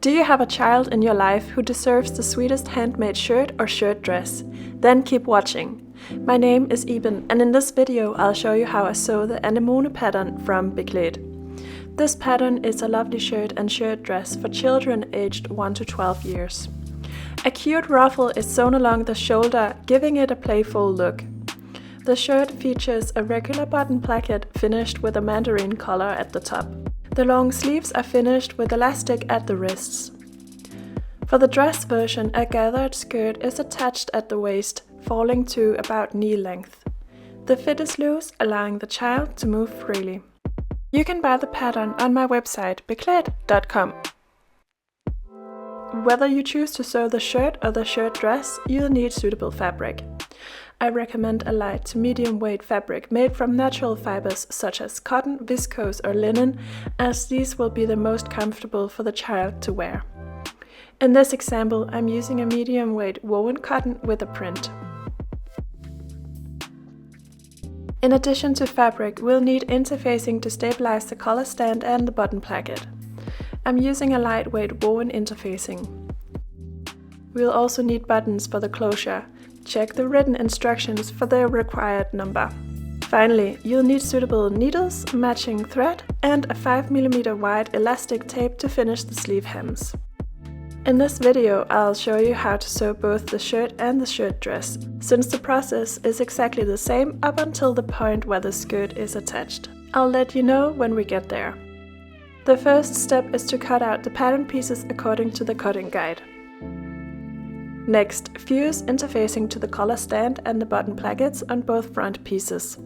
Do you have a child in your life who deserves the sweetest handmade shirt or shirt dress? Then keep watching. My name is Iben, and in this video I'll show you how I sew the Anemone pattern from Beklaedt. This pattern is a lovely shirt and shirt dress for children aged 1 to 12 years. A cute ruffle is sewn along the shoulder, giving it a playful look. The shirt features a regular button placket finished with a mandarin collar at the top. The long sleeves are finished with elastic at the wrists. For the dress version, a gathered skirt is attached at the waist, falling to about knee length. The fit is loose, allowing the child to move freely. You can buy the pattern on my website beklaedt.com. Whether you choose to sew the shirt or the shirt dress, you'll need suitable fabric. I recommend a light to medium weight fabric made from natural fibers such as cotton, viscose or linen, as these will be the most comfortable for the child to wear. In this example, I'm using a medium weight woven cotton with a print. In addition to fabric, we'll need interfacing to stabilize the collar stand and the button placket. I'm using a lightweight woven interfacing. We'll also need buttons for the closure. Check the written instructions for the required number. Finally, you'll need suitable needles, matching thread, and a 5mm wide elastic tape to finish the sleeve hems. In this video, I'll show you how to sew both the shirt and the shirt dress, since the process is exactly the same up until the point where the skirt is attached. I'll let you know when we get there. The first step is to cut out the pattern pieces according to the cutting guide. Next, fuse interfacing to the collar stand and the button plackets on both front pieces.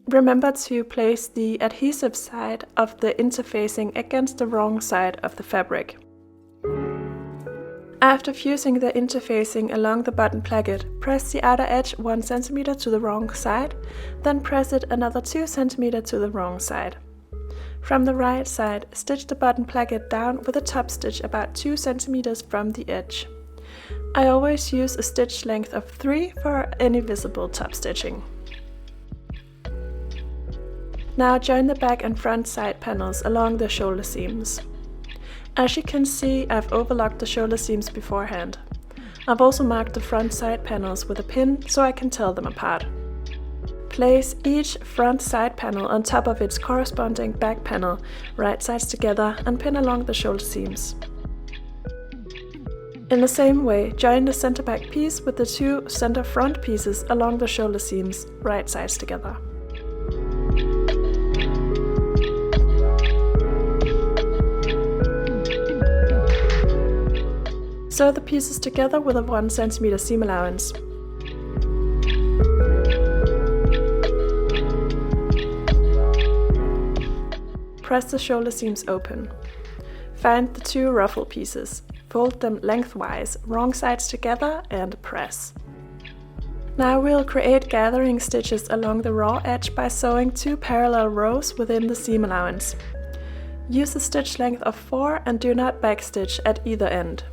Remember to place the adhesive side of the interfacing against the wrong side of the fabric. After fusing the interfacing along the button placket, press the outer edge 1 cm to the wrong side, then press it another 2 cm to the wrong side. From the right side, stitch the button placket down with a top stitch about 2 cm from the edge. I always use a stitch length of 3 for any visible top stitching. Now join the back and front side panels along the shoulder seams. As you can see, I've overlocked the shoulder seams beforehand. I've also marked the front side panels with a pin so I can tell them apart. Place each front side panel on top of its corresponding back panel, right sides together, and pin along the shoulder seams. In the same way, join the center back piece with the 2 center front pieces along the shoulder seams, right sides together. Sew the pieces together with a 1 cm seam allowance. Press the shoulder seams open. Find the 2 ruffle pieces. Fold them lengthwise, wrong sides together, and press. Now we'll create gathering stitches along the raw edge by sewing 2 parallel rows within the seam allowance. Use a stitch length of 4 and do not backstitch at either end.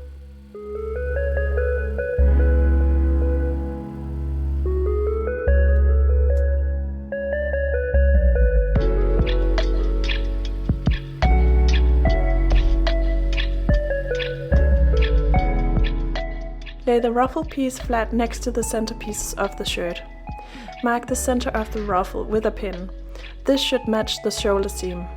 Lay the ruffle piece flat next to the center pieces of the shirt. Mark the center of the ruffle with a pin. This should match the shoulder seam.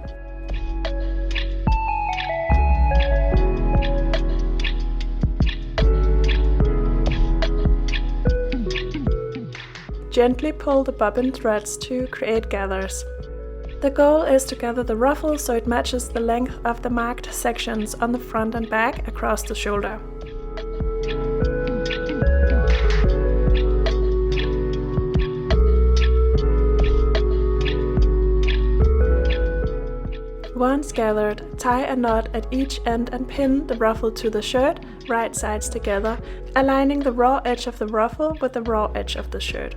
Gently pull the bobbin threads to create gathers. The goal is to gather the ruffle so it matches the length of the marked sections on the front and back across the shoulder. Once gathered, tie a knot at each end and pin the ruffle to the shirt, right sides together, aligning the raw edge of the ruffle with the raw edge of the shirt.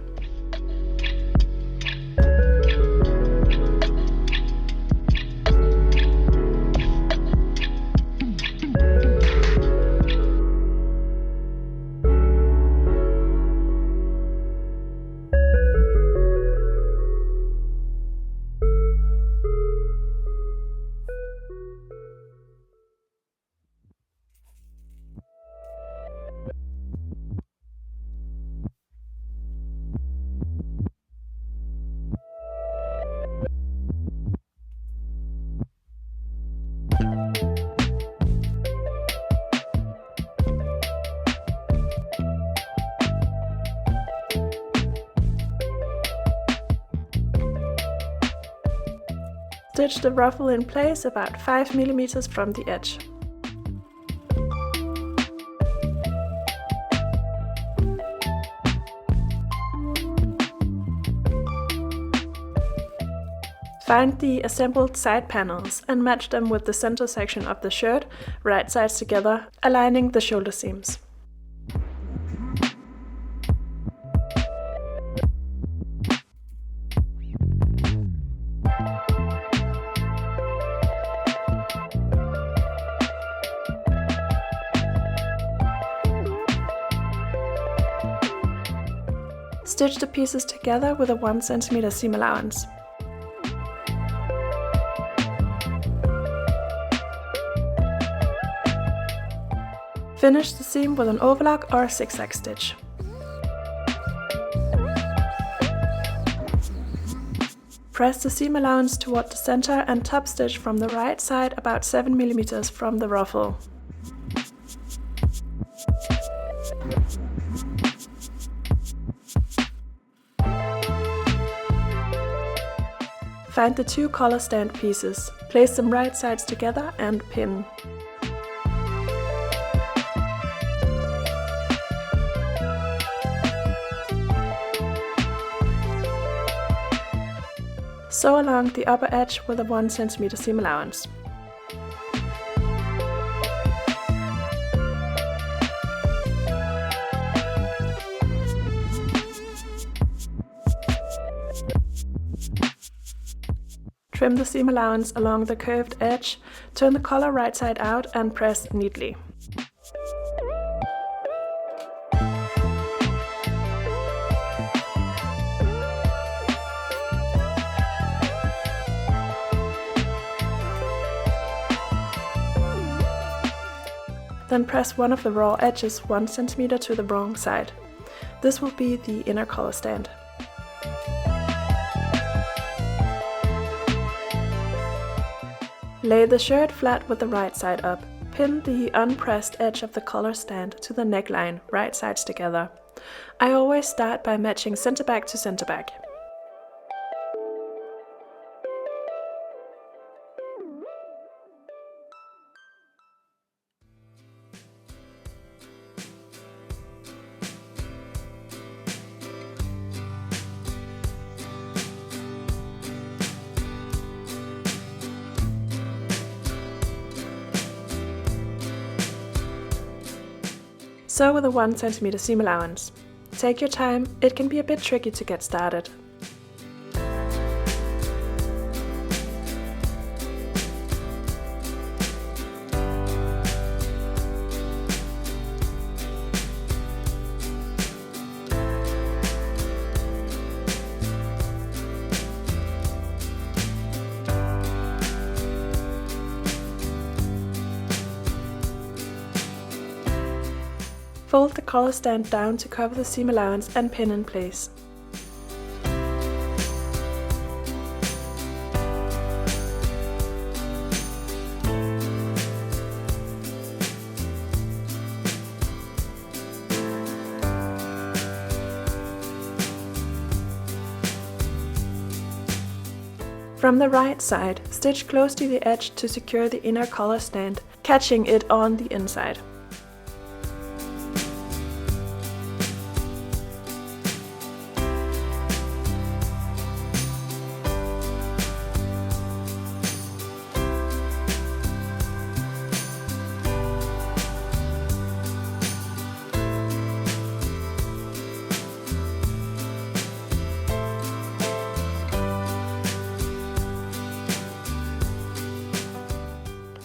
Stitch the ruffle in place about 5 mm from the edge. Find the assembled side panels and match them with the center section of the shirt, right sides together, aligning the shoulder seams. Stitch the pieces together with a 1 cm seam allowance. Finish the seam with an overlock or zigzag stitch. Press the seam allowance toward the center and top stitch from the right side about 7 mm from the ruffle. Find the 2 collar stand pieces, place them right sides together and pin. Sew along the upper edge with a 1 cm seam allowance. Trim the seam allowance along the curved edge, turn the collar right side out and press neatly. Then press one of the raw edges 1 cm to the wrong side. This will be the inner collar stand. Lay the shirt flat with the right side up. Pin the unpressed edge of the collar stand to the neckline, right sides together. I always start by matching center back to center back. Sew with a 1 cm seam allowance. Take your time, it can be a bit tricky to get started. Fold the collar stand down to cover the seam allowance and pin in place. From the right side, stitch close to the edge to secure the inner collar stand, catching it on the inside.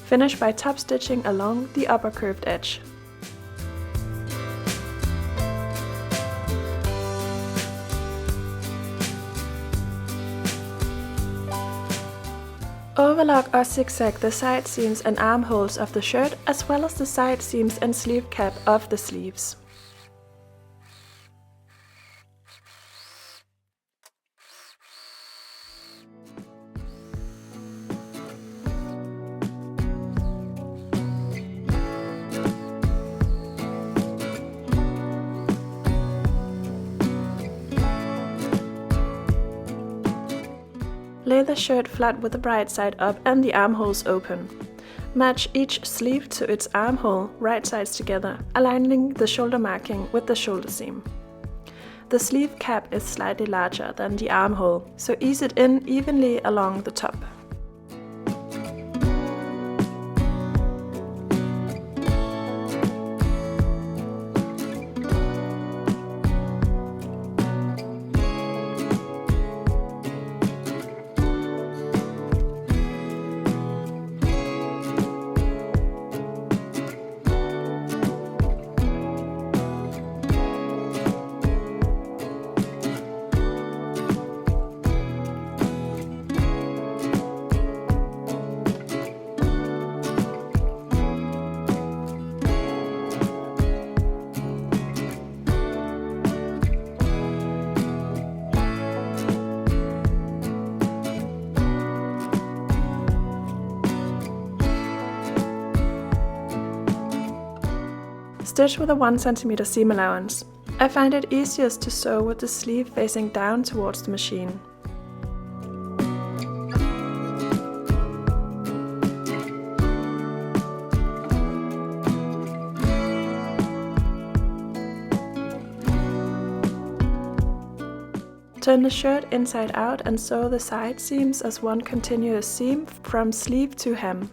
Finish by top stitching along the upper curved edge. Overlock or zigzag the side seams and armholes of the shirt, as well as the side seams and sleeve cap of the sleeves. Lay the shirt flat with the right side up and the armholes open. Match each sleeve to its armhole, right sides together, aligning the shoulder marking with the shoulder seam. The sleeve cap is slightly larger than the armhole, so ease it in evenly along the top. Stitch with a 1 cm seam allowance. I find it easiest to sew with the sleeve facing down towards the machine. Turn the shirt inside out and sew the side seams as one continuous seam from sleeve to hem.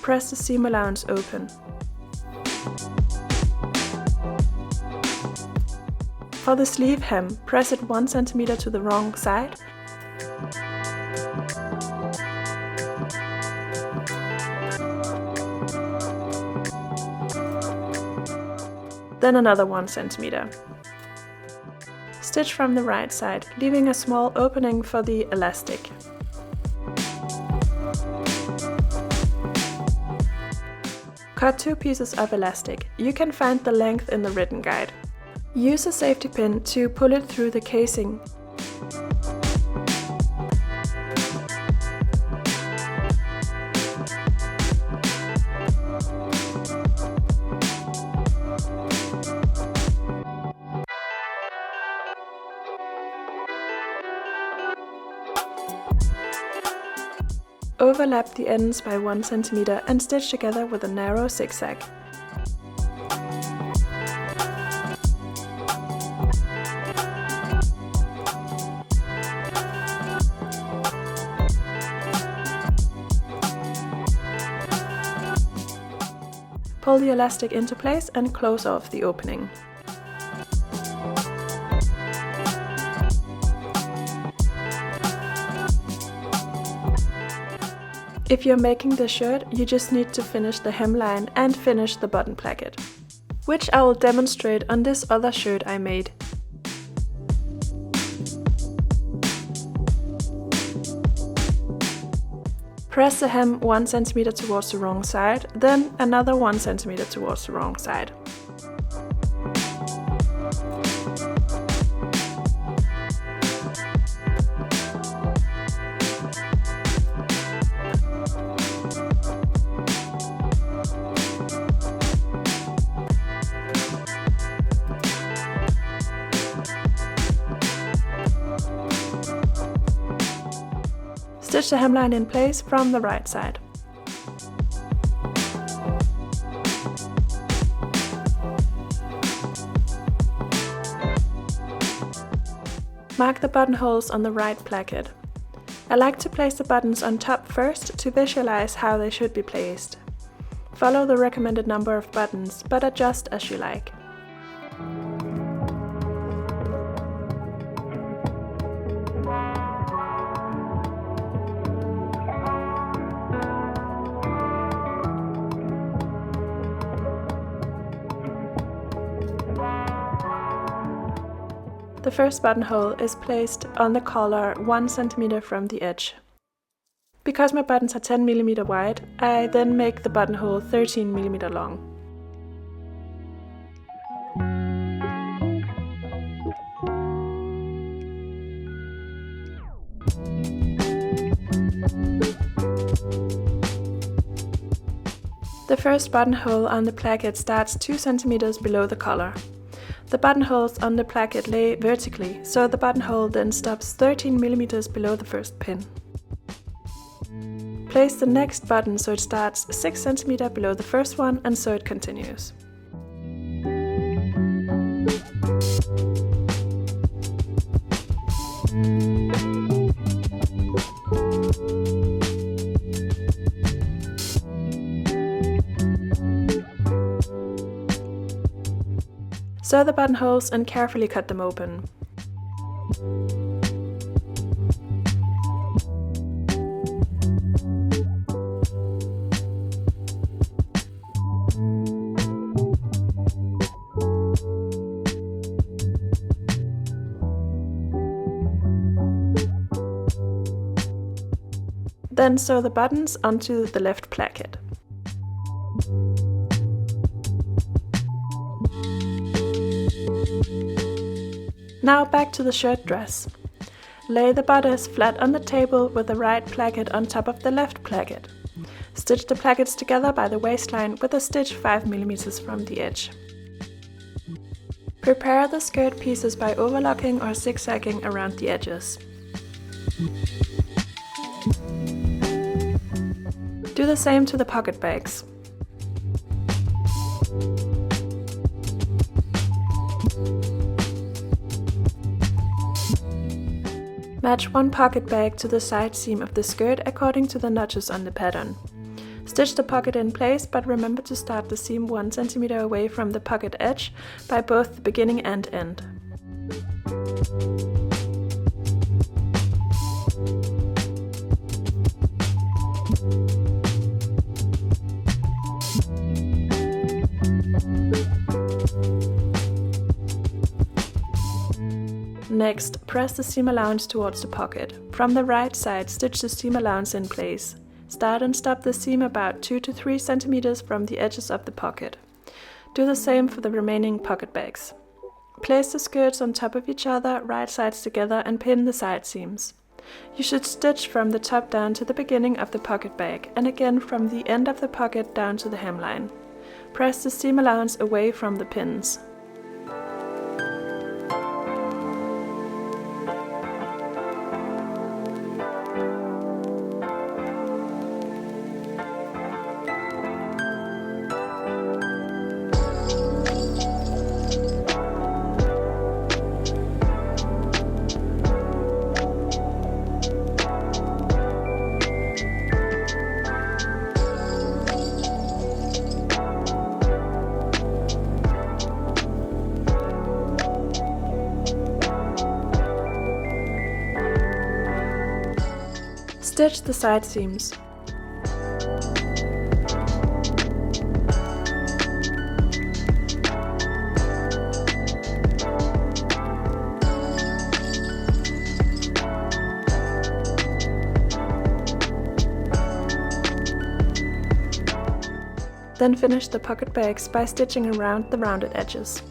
Press the seam allowance open. For the sleeve hem, press it 1 cm to the wrong side. Then another 1 cm. Stitch from the right side, leaving a small opening for the elastic. Cut 2 pieces of elastic. You can find the length in the written guide. Use a safety pin to pull it through the casing. Overlap the ends by 1 cm and stitch together with a narrow zigzag. Pull the elastic into place and close off the opening. If you're making the shirt, you just need to finish the hemline and finish the button placket, which I will demonstrate on this other shirt I made. Press the hem 1 cm towards the wrong side, then another 1 cm towards the wrong side. Stitch the hemline in place from the right side. Mark the buttonholes on the right placket. I like to place the buttons on top first to visualize how they should be placed. Follow the recommended number of buttons, but adjust as you like. The first buttonhole is placed on the collar 1 cm from the edge. Because my buttons are 10 mm wide, I then make the buttonhole 13 mm long. The first buttonhole on the placket starts 2 cm below the collar. The buttonholes on the placket lay vertically, so the buttonhole then stops 13 mm below the first pin. Place the next button so it starts 6 cm below the first one, and so it continues. Sew the buttonholes and carefully cut them open. Then sew the buttons onto the left placket. Now back to the shirt dress. Lay the bodice flat on the table with the right placket on top of the left placket. Stitch the plackets together by the waistline with a stitch 5 mm from the edge. Prepare the skirt pieces by overlocking or zigzagging around the edges. Do the same to the pocket bags. Match one pocket bag to the side seam of the skirt according to the notches on the pattern. Stitch the pocket in place, but remember to start the seam 1 cm away from the pocket edge by both the beginning and end. Next, press the seam allowance towards the pocket. From the right side, stitch the seam allowance in place. Start and stop the seam about 2 to 3 cm from the edges of the pocket. Do the same for the remaining pocket bags. Place the skirts on top of each other, right sides together, and pin the side seams. You should stitch from the top down to the beginning of the pocket bag, and again from the end of the pocket down to the hemline. Press the seam allowance away from the pins. Stitch the side seams. Then finish the pocket bags by stitching around the rounded edges.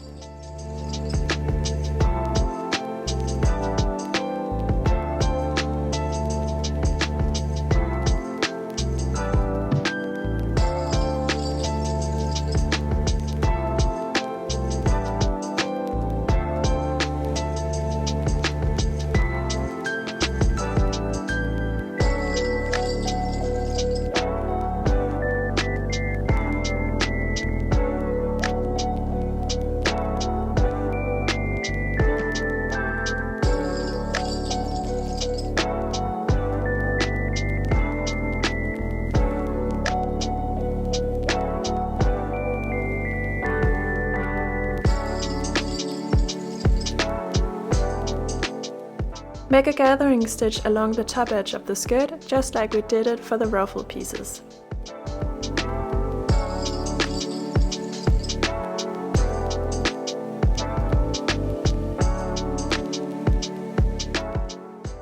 Make a gathering stitch along the top edge of the skirt, just like we did it for the ruffle pieces.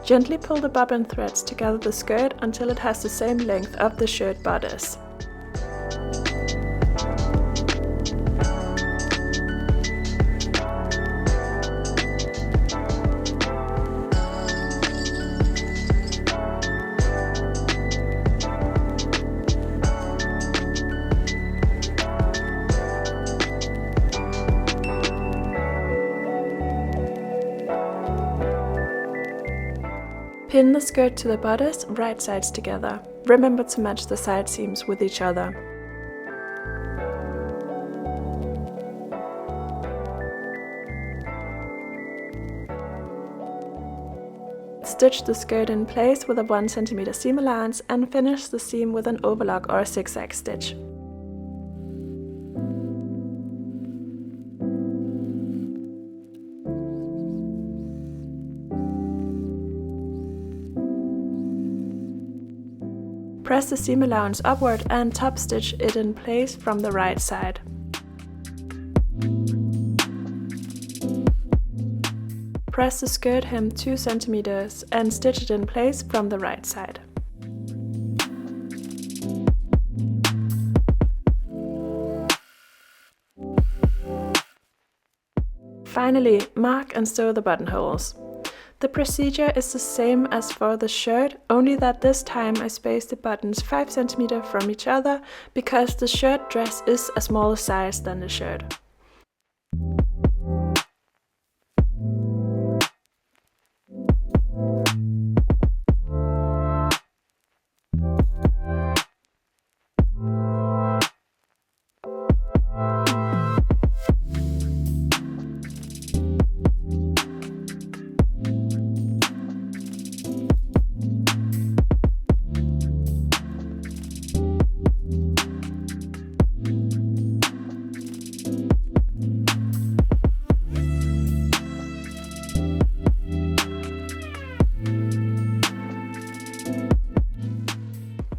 Gently pull the bobbin threads together the skirt until it has the same length of the shirt bodice. Pin the skirt to the bodice, right sides together. Remember to match the side seams with each other. Stitch the skirt in place with a 1 cm seam allowance and finish the seam with an overlock or a zigzag stitch. Press the seam allowance upward and top stitch it in place from the right side. Press the skirt hem 2 cm and stitch it in place from the right side. Finally, mark and sew the buttonholes. The procedure is the same as for the shirt, only that this time I spaced the buttons 5 cm from each other because the shirt dress is a smaller size than the shirt.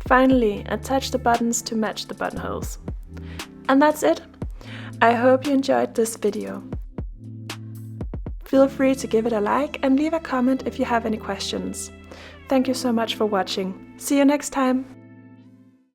Finally, attach the buttons to match the buttonholes. And that's it! I hope you enjoyed this video. Feel free to give it a like and leave a comment if you have any questions. Thank you so much for watching. See you next time!